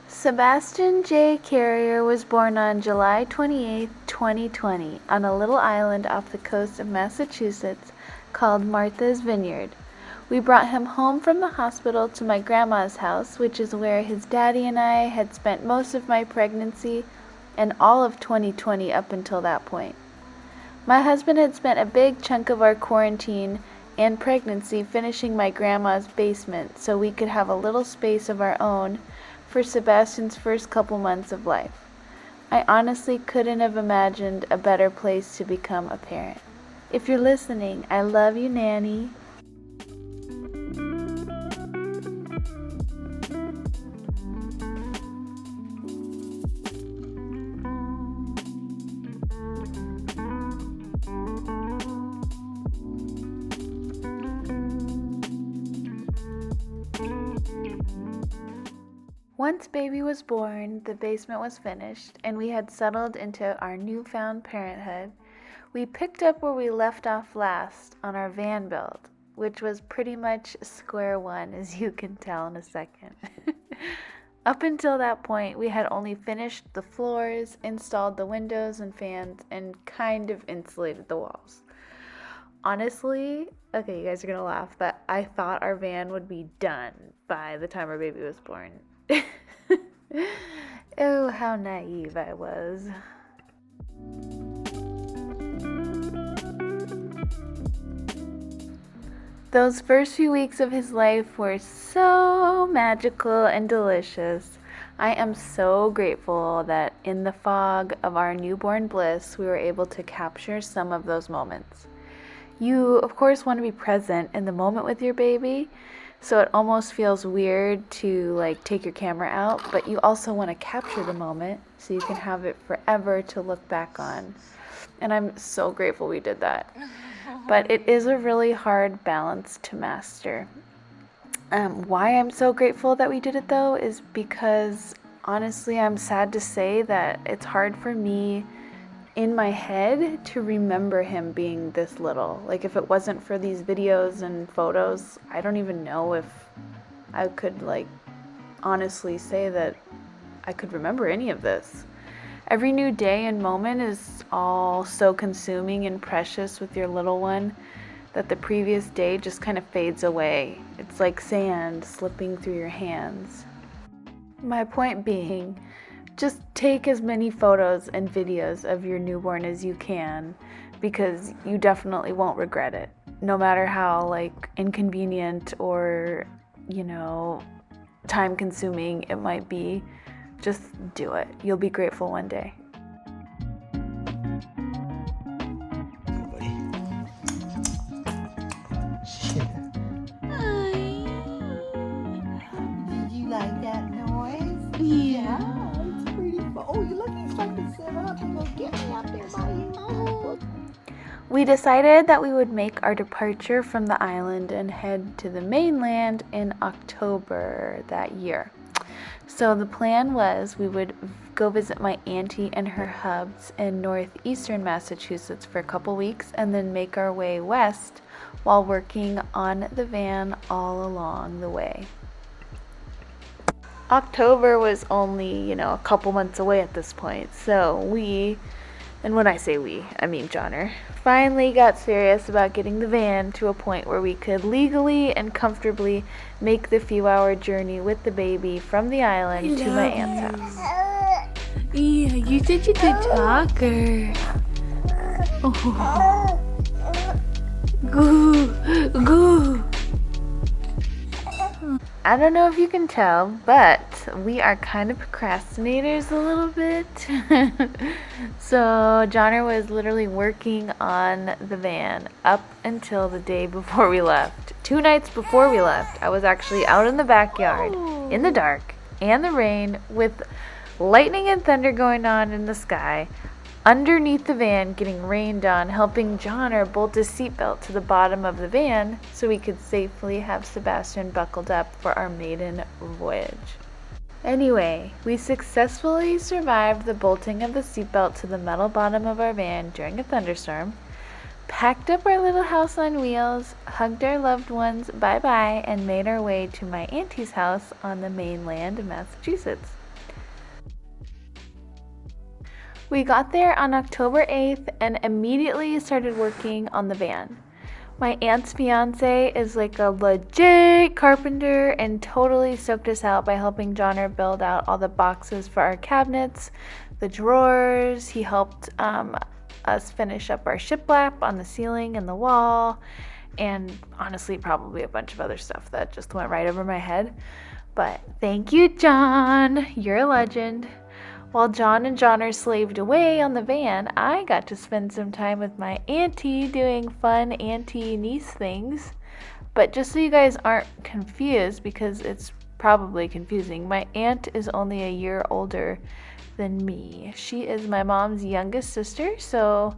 Sebastian J. Carrier was born on July 28, 2020, on a little island off the coast of Massachusetts called Martha's Vineyard. We brought him home from the hospital to my grandma's house, which is where his daddy and I had spent most of my pregnancy and all of 2020 up until that point. My husband had spent a big chunk of our quarantine and pregnancy finishing my grandma's basement so we could have a little space of our own for Sebastian's first couple months of life. I honestly couldn't have imagined a better place to become a parent. If you're listening, I love you, Nanny. Once baby was born, the basement was finished, and we had settled into our newfound parenthood. We picked up where we left off last on our van build, which was pretty much square one, as you can tell in a second. Up until that point, we had only finished the floors, installed the windows and fans, and kind of insulated the walls. Honestly, okay, you guys are gonna laugh, but I thought our van would be done by the time our baby was born. Oh, how naive I was. Those first few weeks of his life were so magical and delicious. I am so grateful that in the fog of our newborn bliss, we were able to capture some of those moments. You, of course, want to be present in the moment with your baby, so it almost feels weird to take your camera out, but you also want to capture the moment so you can have it forever to look back on. And I'm so grateful we did that. But it is a really hard balance to master. Why I'm so grateful that we did it though is because honestly I'm sad to say that it's hard for me in my head to remember him being this little. Like if it wasn't for these videos and photos, I don't even know if I could honestly say that I could remember any of this. Every new day and moment is all so consuming and precious with your little one that the previous day just kind of fades away. It's like sand slipping through your hands. My point being, just take as many photos and videos of your newborn as you can, because you definitely won't regret it. No matter how inconvenient or, time consuming it might be, just do it. You'll be grateful one day. Did you like that noise? Yeah. Oh, you're looking like to sit up and go get me up there by you. We decided that we would make our departure from the island and head to the mainland in October that year. So the plan was we would go visit my auntie and her hubs in northeastern Massachusetts for a couple weeks and then make our way west while working on the van all along the way. October was only, a couple months away at this point, so we, and when I say we, I mean Johnner, finally got serious about getting the van to a point where we could legally and comfortably make the few-hour journey with the baby from the island to my aunt's house. Yeah, you're such a good talker. Oh. Goo, goo. I don't know if you can tell, but we are kind of procrastinators a little bit. So Johnner was literally working on the van up until the day before we left. 2 nights before we left, I was actually out in the backyard in the dark and the rain with lightning and thunder going on in the sky, underneath the van getting rained on, helping Johnner bolt his seatbelt to the bottom of the van so we could safely have Sebastian buckled up for our maiden voyage. Anyway, we successfully survived the bolting of the seatbelt to the metal bottom of our van during a thunderstorm, packed up our little house on wheels, hugged our loved ones bye-bye, and made our way to my auntie's house on the mainland of Massachusetts. We got there on October 8th and immediately started working on the van. My aunt's fiance is like a legit carpenter and totally soaked us out by helping Johnner build out all the boxes for our cabinets, the drawers. He helped us finish up our shiplap on the ceiling and the wall, and honestly probably a bunch of other stuff that just went right over my head. But thank you, John. You're a legend. While John and Johnner slaved away on the van, I got to spend some time with my auntie doing fun auntie-niece things. But just so you guys aren't confused, because it's probably confusing, my aunt is only a year older than me. She is my mom's youngest sister, so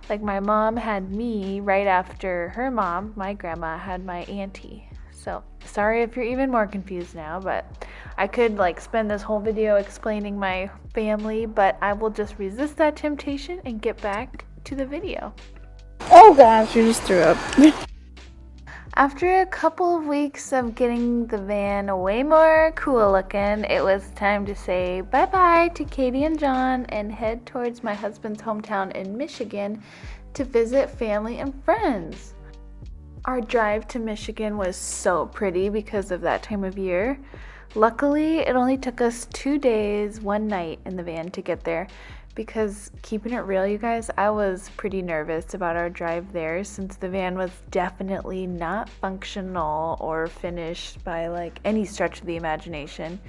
like my mom had me right after her mom, my grandma, had my auntie. So sorry if you're even more confused now, but I could like spend this whole video explaining my family, but I will just resist that temptation and get back to the video. Oh gosh, you just threw up. After a couple of weeks of getting the van way more cool looking, it was time to say bye-bye to Katie and John and head towards my husband's hometown in Michigan to visit family and friends. Our drive to Michigan was so pretty because of that time of year. Luckily, it only took us 2 days, 1 night in the van to get there, because keeping it real, you guys, I was pretty nervous about our drive there since the van was definitely not functional or finished by like any stretch of the imagination.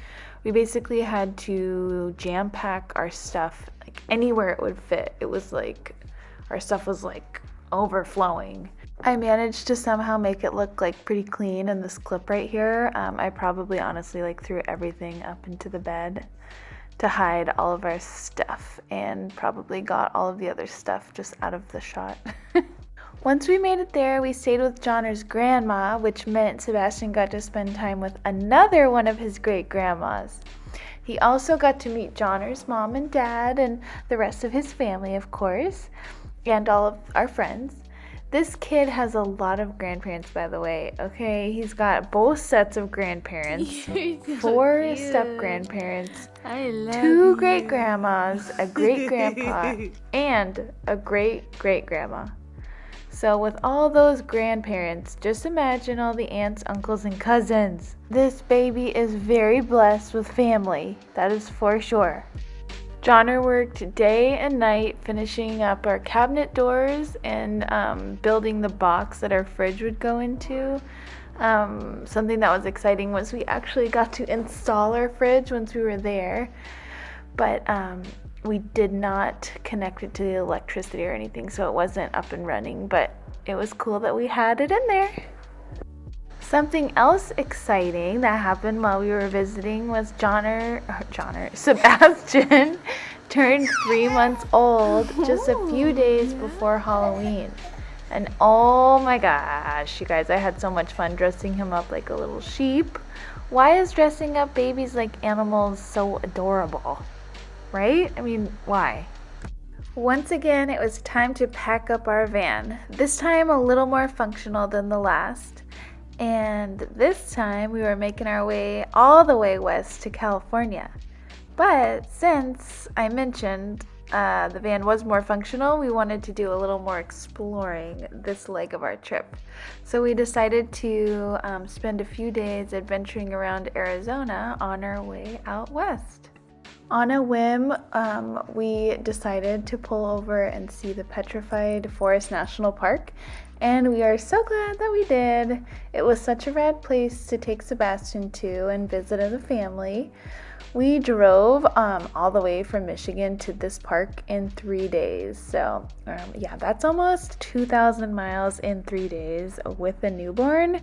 We basically had to jam pack our stuff like anywhere it would fit. It was like our stuff was like overflowing. I managed to somehow make it look like pretty clean in this clip right here. I probably honestly like threw everything up into the bed to hide all of our stuff and probably got all of the other stuff just out of the shot. Once we made it there, we stayed with Johnner's grandma, which meant Sebastian got to spend time with another one of his great grandmas. He also got to meet Johnner's mom and dad and the rest of his family, of course, and all of our friends. This kid has a lot of grandparents, by the way, okay? He's got both sets of grandparents, 4 step-grandparents, 2 great-grandmas, a great-grandpa, and a great-great-grandma. So with all those grandparents, just imagine all the aunts, uncles, and cousins. This baby is very blessed with family, that is for sure. Johnner worked day and night finishing up our cabinet doors and building the box that our fridge would go into. Something that was exciting was we actually got to install our fridge once we were there, but we did not connect it to the electricity or anything, so it wasn't up and running, but it was cool that we had it in there. Something else exciting that happened while we were visiting was Sebastian turned 3 months old just a few days before Halloween. And oh my gosh, you guys, I had so much fun dressing him up like a little sheep. Why is dressing up babies like animals so adorable? Right? I mean, why? Once again, it was time to pack up our van. This time a little more functional than the last. And this time we were making our way all the way west to California. But since I mentioned the van was more functional, we wanted to do a little more exploring this leg of our trip. So we decided to spend a few days adventuring around Arizona on our way out west. On a whim, we decided to pull over and see the Petrified Forest National Park, and we are so glad that we did. It was such a rad place to take Sebastian to and visit as a family. We drove all the way from Michigan to this park in 3 days. So yeah, that's almost 2,000 miles in 3 days with a newborn.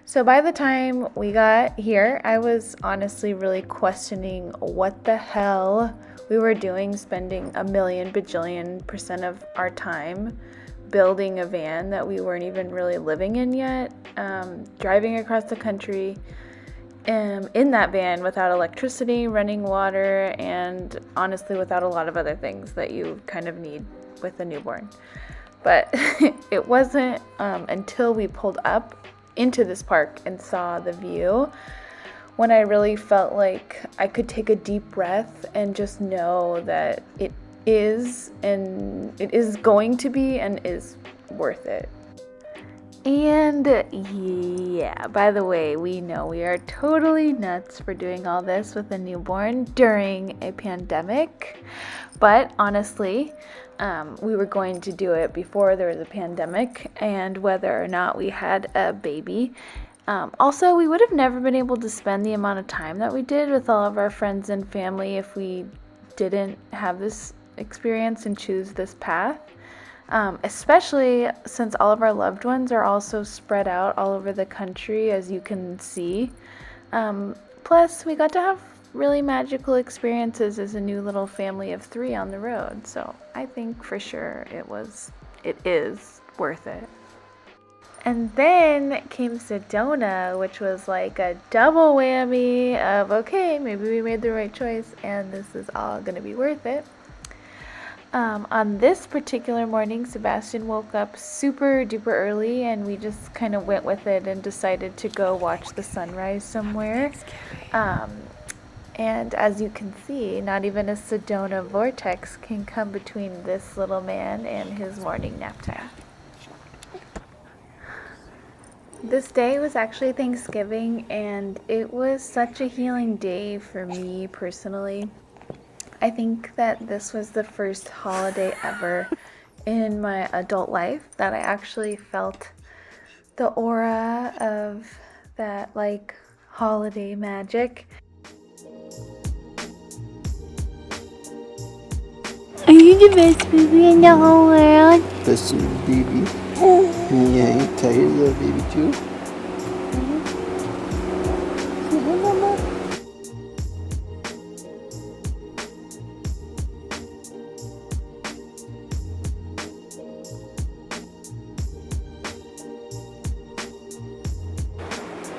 So by the time we got here, I was honestly really questioning what the hell we were doing, spending a million bajillion% of our time building a van that we weren't even really living in yet, driving across the country in that van without electricity, running water, and honestly without a lot of other things that you kind of need with a newborn. But it wasn't until we pulled up into this park and saw the view when I really felt like I could take a deep breath and just know that it is going to be and is worth it. And yeah, by the way, we know we are totally nuts for doing all this with a newborn during a pandemic. But honestly, we were going to do it before there was a pandemic and whether or not we had a baby. Also, we would have never been able to spend the amount of time that we did with all of our friends and family if we didn't have this experience and choose this path. Especially since all of our loved ones are also spread out all over the country, as you can see. Plus, we got to have really magical experiences as a new little family of 3 on the road. So I think for sure it is worth it. And then came Sedona, which was like a double whammy of, okay, maybe we made the right choice and this is all gonna be worth it. On this particular morning, Sebastian woke up super duper early and we just kind of went with it and decided to go watch the sunrise somewhere. And as you can see, not even a Sedona vortex can come between this little man and his morning nap time. This day was actually Thanksgiving and it was such a healing day for me personally. I think that this was the first holiday ever in my adult life that I actually felt the aura of that like holiday magic. Are you the best baby in the whole world? Best baby. Yeah, you tired, little baby too?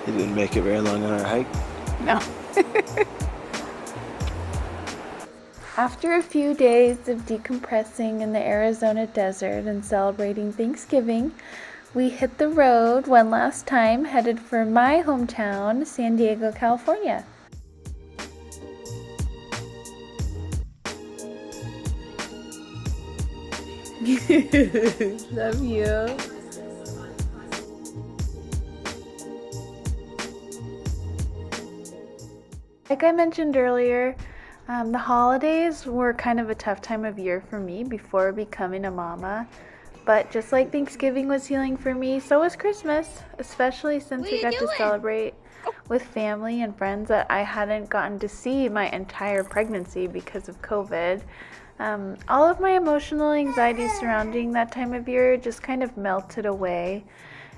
It didn't make it very long on our hike. No. After a few days of decompressing in the Arizona desert and celebrating Thanksgiving, we hit the road one last time, headed for my hometown, San Diego, California. Love you. Like I mentioned earlier, the holidays were kind of a tough time of year for me before becoming a mama. But just like Thanksgiving was healing for me, so was Christmas, especially since we got to celebrate with family and friends that I hadn't gotten to see my entire pregnancy because of COVID. All of my emotional anxiety surrounding that time of year just kind of melted away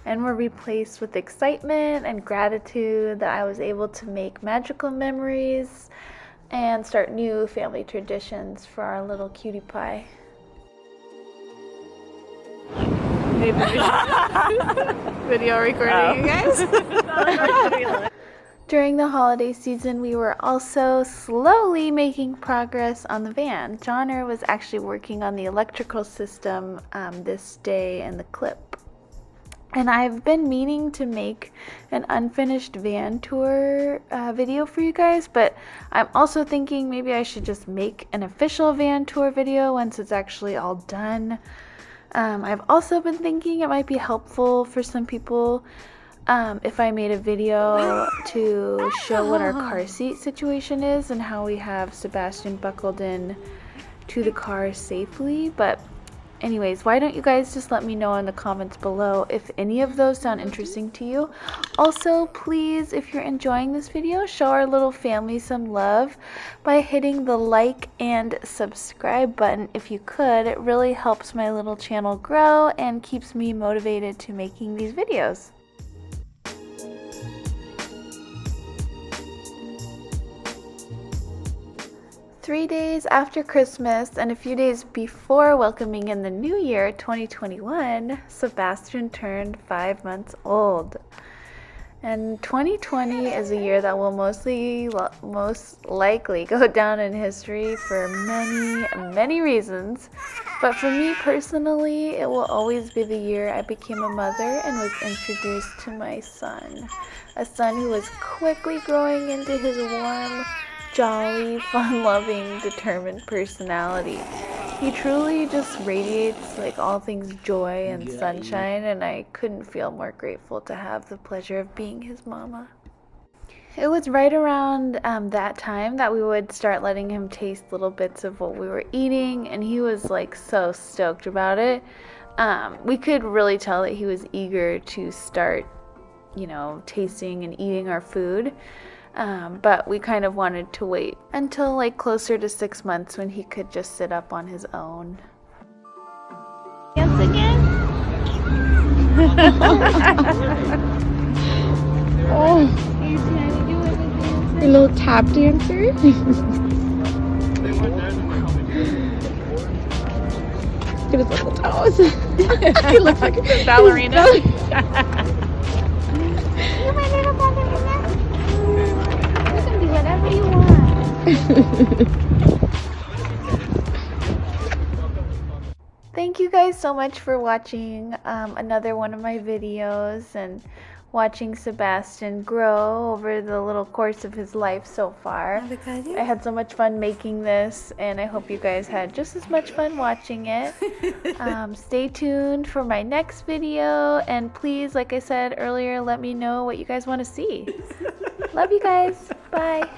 and were replaced with excitement and gratitude that I was able to make magical memories and start new family traditions for our little cutie pie. Video recording, you guys. During the holiday season, we were also slowly making progress on the van. Johnner was actually working on the electrical system this day in the clip. And I've been meaning to make an unfinished van tour video for you guys, but I'm also thinking maybe I should just make an official van tour video once it's actually all done. I've also been thinking it might be helpful for some people if I made a video to show what our car seat situation is and how we have Sebastian buckled in to the car safely. But anyways, why don't you guys just let me know in the comments below if any of those sound interesting to you. Also, please, if you're enjoying this video, show our little family some love by hitting the like and subscribe button if you could. It really helps my little channel grow and keeps me motivated to making these videos. Three days after Christmas and a few days before welcoming in the new year, 2021, Sebastian turned 5 months old. And 2020 is a year that will most likely go down in history for many reasons. But for me personally, it will always be the year I became a mother and was introduced to my son. A son who was quickly growing into his warm, jolly, fun-loving, determined personality. He truly just radiates like all things joy and sunshine, and I couldn't feel more grateful to have the pleasure of being his mama. It was right around that time that we would start letting him taste little bits of what we were eating, and he was like so stoked about it. We could really tell that he was eager to start, tasting and eating our food. But we kind of wanted to wait until like closer to 6 months when he could just sit up on his own. Yes again? Oh, are you trying to do it? Your little tap dancer? Look at his little toes. He looks like a ballerina. You're my little ballerina. You can do whatever you want. Thank you guys so much for watching another one of my videos and watching Sebastian grow over the little course of his life so far. I had so much fun making this, and I hope you guys had just as much fun watching it. Stay tuned for my next video, and please, like I said earlier, let me know what you guys want to see. Love you guys. Bye.